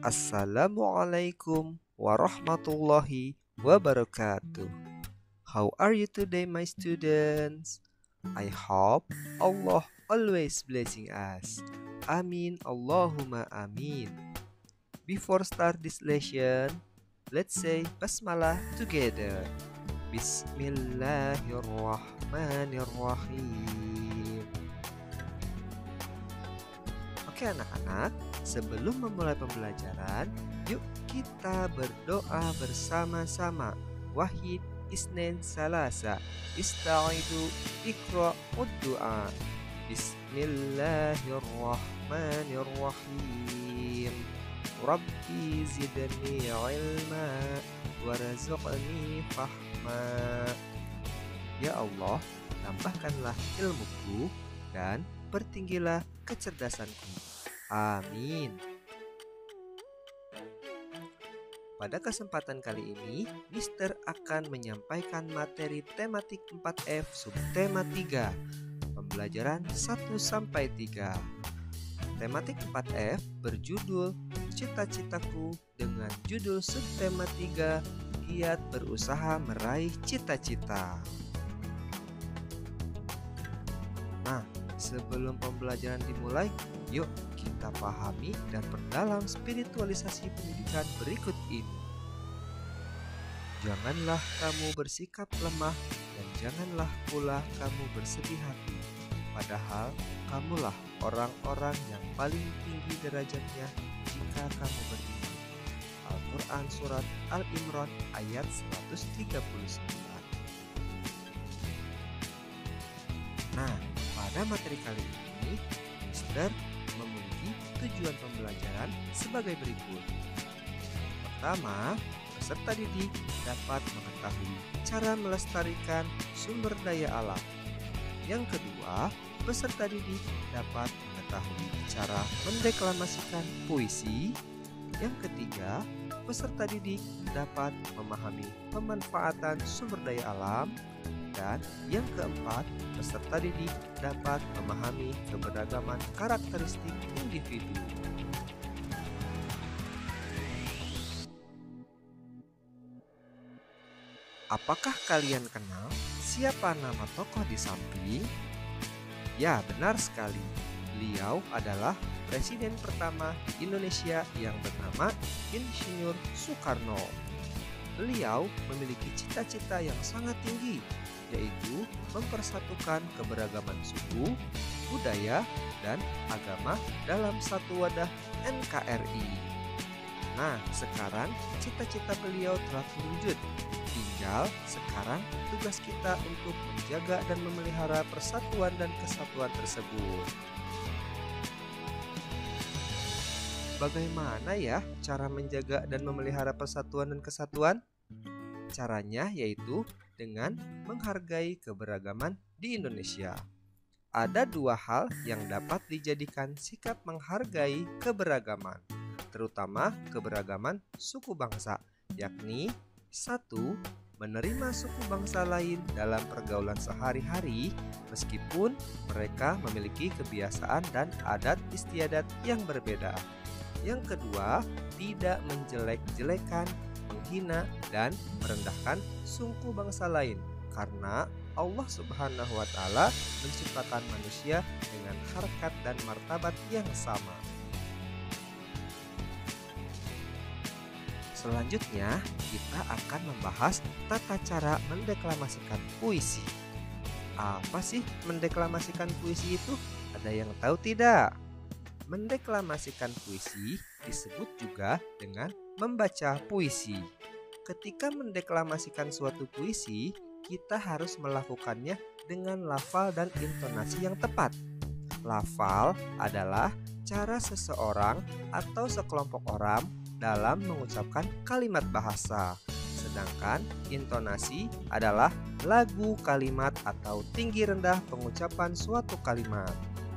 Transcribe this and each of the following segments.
Assalamualaikum warahmatullahi wabarakatuh. How are you today, my students? I hope Allah always blessing us. Amin Allahumma amin. Before start this lesson, let's say basmalah together. Bismillahirrahmanirrahim. Oke anak-anak, sebelum memulai pembelajaran, yuk kita berdoa bersama-sama. Wahid, Isnin, Salasa, Ista'idu, Iqra, Uddu'a. Bismillahirrahmanirrahim. Rabbi zidni ilma warzuqni fahma. Ya Allah, tambahkanlah ilmuku dan pertinggilah kecerdasanku. Amin. Pada kesempatan kali ini, Mister akan menyampaikan materi tematik 4F subtema 3, pembelajaran 1-3. Tematik 4F berjudul Cita-citaku dengan judul subtema 3, giat berusaha meraih cita-cita. Nah, sebelum pembelajaran dimulai, yuk kita pahami dan perdalam spiritualisasi pendidikan berikut ini. Janganlah kamu bersikap lemah dan janganlah pula kamu bersedih hati. Padahal kamulah orang-orang yang paling tinggi derajatnya jika kamu beriman. Al-Quran Surat Al-Imran ayat 139. Nah, pada materi kali ini, Mister memiliki tujuan pembelajaran sebagai berikut. Pertama, peserta didik dapat mengetahui cara melestarikan sumber daya alam. Yang kedua, peserta didik dapat mengetahui cara mendeklamasikan puisi. Yang ketiga, peserta didik dapat memahami pemanfaatan sumber daya alam. Dan yang keempat, peserta didik dapat memahami keberagaman karakteristik individu. Apakah kalian kenal siapa nama tokoh di samping? Ya, benar sekali. Beliau adalah presiden pertama di Indonesia yang bernama Insinyur Soekarno. Beliau memiliki cita-cita yang sangat tinggi, yaitu mempersatukan keberagaman suku, budaya, dan agama dalam satu wadah NKRI. Nah, sekarang cita-cita beliau telah terwujud. Tinggal sekarang tugas kita untuk menjaga dan memelihara persatuan dan kesatuan tersebut. Bagaimana ya cara menjaga dan memelihara persatuan dan kesatuan? Caranya yaitu dengan menghargai keberagaman di Indonesia. Ada dua hal yang dapat dijadikan sikap menghargai keberagaman, terutama keberagaman suku bangsa, yakni 1. Menerima suku bangsa lain dalam pergaulan sehari-hari meskipun mereka memiliki kebiasaan dan adat istiadat yang berbeda. Yang kedua, tidak menjelek-jelekan, menghina, dan merendahkan suku bangsa lain karena Allah Subhanahu wa Ta'ala menciptakan manusia dengan harkat dan martabat yang sama. Selanjutnya, kita akan membahas tata cara mendeklamasikan puisi. Apa sih mendeklamasikan puisi itu? Ada yang tahu tidak? Mendeklamasikan puisi disebut juga dengan membaca puisi. Ketika mendeklamasikan suatu puisi, kita harus melakukannya dengan lafal dan intonasi yang tepat. Lafal adalah cara seseorang atau sekelompok orang dalam mengucapkan kalimat bahasa. Sedangkan intonasi adalah lagu kalimat atau tinggi rendah pengucapan suatu kalimat.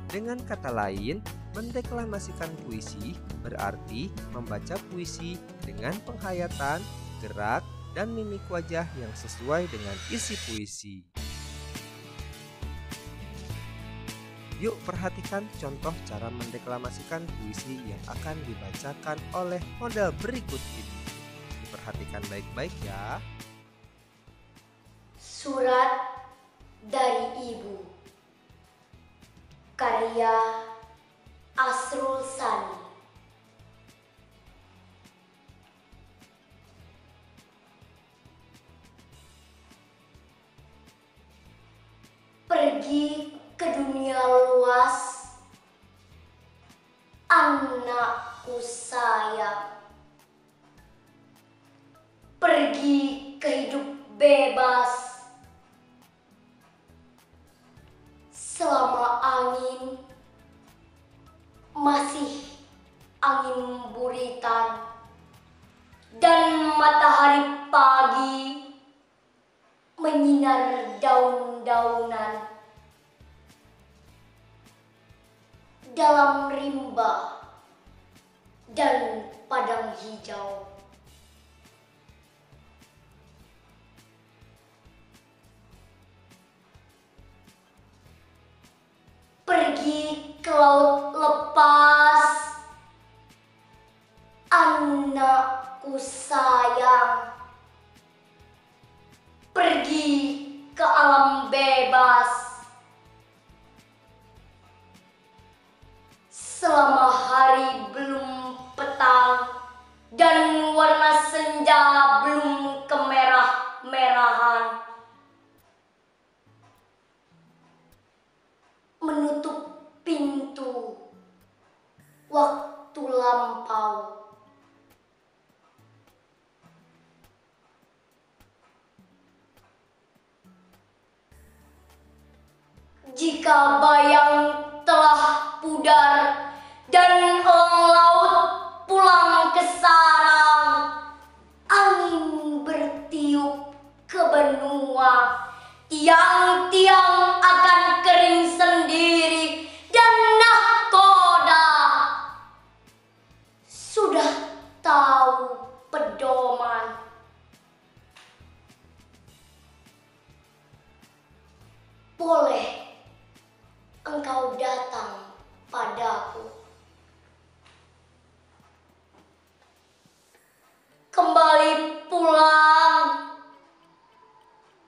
Dengan kata lain, mendeklamasikan puisi berarti membaca puisi dengan penghayatan, gerak, dan mimik wajah yang sesuai dengan isi puisi. Yuk perhatikan contoh cara mendeklamasikan puisi yang akan dibacakan oleh model berikut ini. Diperhatikan baik-baik ya. Surat dari Ibu, karya Asrul Sani. Pergi ke dunia luas, anakku sayang. Pergi ke hidup bebas, selama angin masih angin buritan dan matahari pagi menyinar daun-daunan. Dalam rimba dan padang hijau, pergi ke laut lepas, anakku sayang. Pergi ke alam bebas, selama hari belum petang dan warna senja belum kemerah-merahan. Menutup pintu waktu lampau. Jika bayang telah pudar dan elang laut pulang ke sarang, angin bertiup ke benua, tiang-tiang akan kering sendiri dan nahkoda sudah tahu pedoman. Boleh engkau datang padaku. Kembali pulang,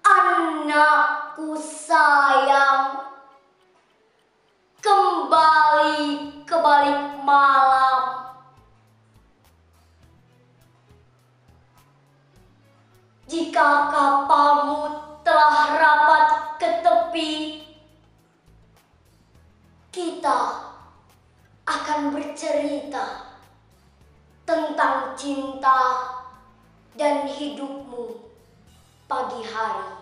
anakku sayang. Kembali ke balik malam. Jika kapalmu telah rapat ke tepi, kita akan bercerita tentang cinta dan hidupmu pagi hari.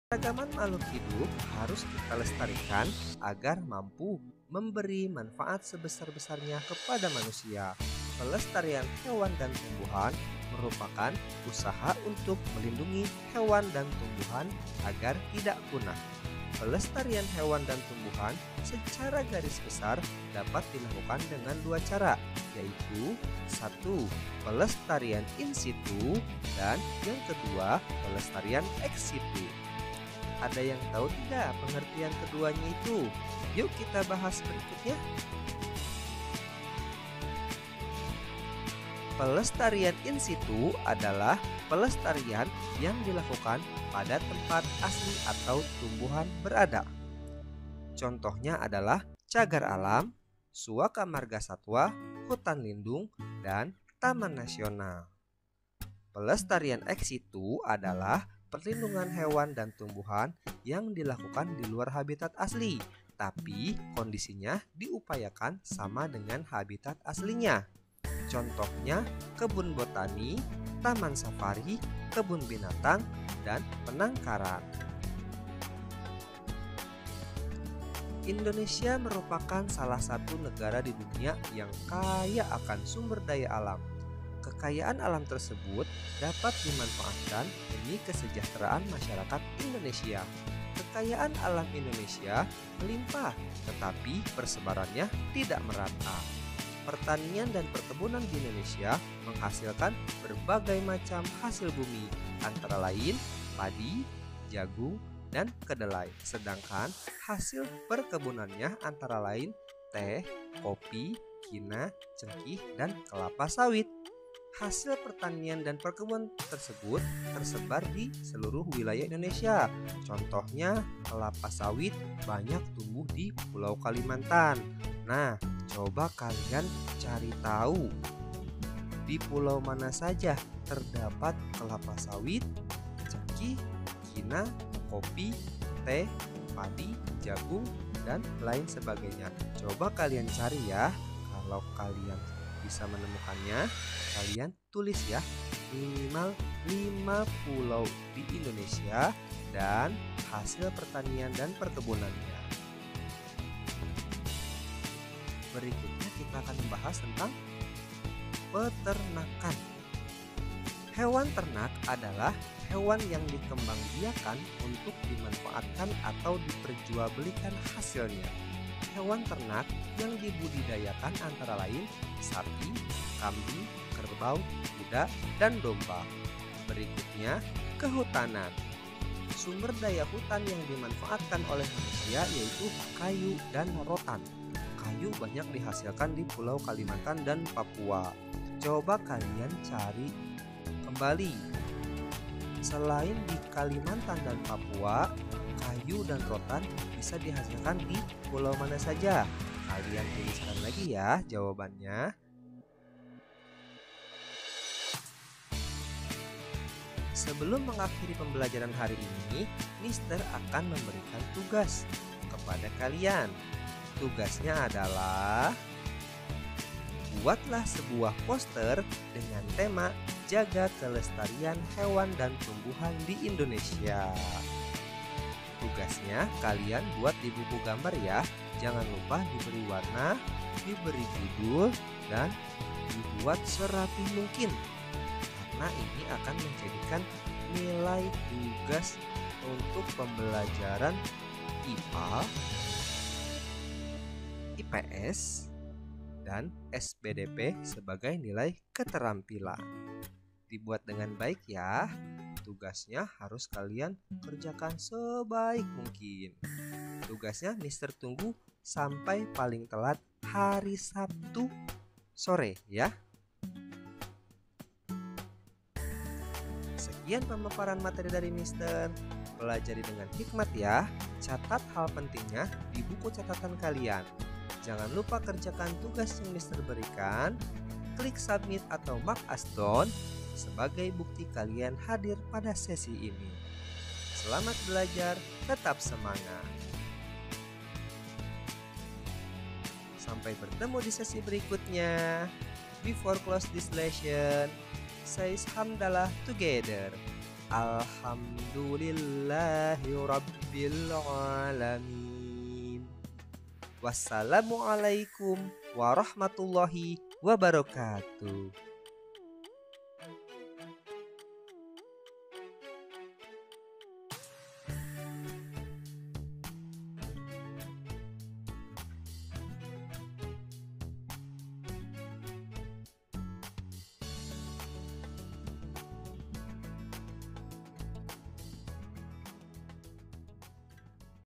Keragaman makhluk hidup harus kita lestarikan agar mampu memberi manfaat sebesar-besarnya kepada manusia. Pelestarian hewan dan tumbuhan merupakan usaha untuk melindungi hewan dan tumbuhan agar tidak punah. Pelestarian hewan dan tumbuhan secara garis besar dapat dilakukan dengan dua cara, yaitu satu, pelestarian in situ, dan yang kedua, pelestarian ex situ. Ada yang tahu tidak pengertian keduanya itu? Yuk kita bahas berikutnya. Pelestarian in situ adalah pelestarian yang dilakukan pada tempat asli atau tumbuhan berada. Contohnya adalah cagar alam, suaka marga satwa, hutan lindung, dan taman nasional. Pelestarian ex situ adalah perlindungan hewan dan tumbuhan yang dilakukan di luar habitat asli, tapi kondisinya diupayakan sama dengan habitat aslinya. Contohnya kebun botani, taman safari, kebun binatang, dan penangkaran. Indonesia merupakan salah satu negara di dunia yang kaya akan sumber daya alam. Kekayaan alam tersebut dapat dimanfaatkan demi kesejahteraan masyarakat Indonesia. Kekayaan alam Indonesia melimpah, tetapi persebarannya tidak merata. Pertanian dan perkebunan di Indonesia menghasilkan berbagai macam hasil bumi, antara lain padi, jagung, dan kedelai. Sedangkan hasil perkebunannya antara lain teh, kopi, kina, cengkih, dan kelapa sawit. Hasil pertanian dan perkebunan tersebut tersebar di seluruh wilayah Indonesia. Contohnya kelapa sawit banyak tumbuh di Pulau Kalimantan. Nah, coba kalian cari tahu di pulau mana saja terdapat kelapa sawit, cengkih, kina, kopi, teh, padi, jagung, dan lain sebagainya. Coba kalian cari ya. Kalau kalian bisa menemukannya, kalian tulis ya, minimal 5 pulau di Indonesia dan hasil pertanian dan perkebunannya. Berikutnya kita akan membahas tentang peternakan. Hewan ternak adalah hewan yang dikembangbiakan untuk dimanfaatkan atau diperjualbelikan hasilnya. Hewan ternak yang dibudidayakan antara lain sapi, kambing, kerbau, kuda, dan domba. Berikutnya, kehutanan. Sumber daya hutan yang dimanfaatkan oleh manusia yaitu kayu dan rotan. Kayu banyak dihasilkan di Pulau Kalimantan dan Papua. Coba kalian cari kembali. Selain di Kalimantan dan Papua, kayu dan rotan bisa dihasilkan di pulau mana saja? Kalian tuliskan lagi ya jawabannya. Sebelum mengakhiri pembelajaran hari ini, Mister akan memberikan tugas kepada kalian. Tugasnya adalah buatlah sebuah poster dengan tema Jaga Kelestarian Hewan dan Tumbuhan di Indonesia. Tugasnya kalian buat di buku gambar ya. Jangan lupa diberi warna, diberi judul, dan dibuat serapi mungkin. Karena ini akan menjadikan nilai tugas untuk pembelajaran IPA, IPS, dan SBDP sebagai nilai keterampilan. Dibuat dengan baik ya. Tugasnya harus kalian kerjakan sebaik mungkin. Tugasnya Mister tunggu sampai paling telat hari Sabtu sore ya. Sekian pemaparan materi dari Mister. Pelajari dengan hikmat ya. Catat hal pentingnya di buku catatan kalian. Jangan lupa kerjakan tugas yang Mister berikan. Klik submit atau mark as done sebagai bukti kalian hadir pada sesi ini. Selamat belajar, tetap semangat. Sampai bertemu di sesi berikutnya. Before close this lesson, say hamdalah together. Alhamdulillahi rabbil alamin. Wassalamualaikum warahmatullahi wabarakatuh.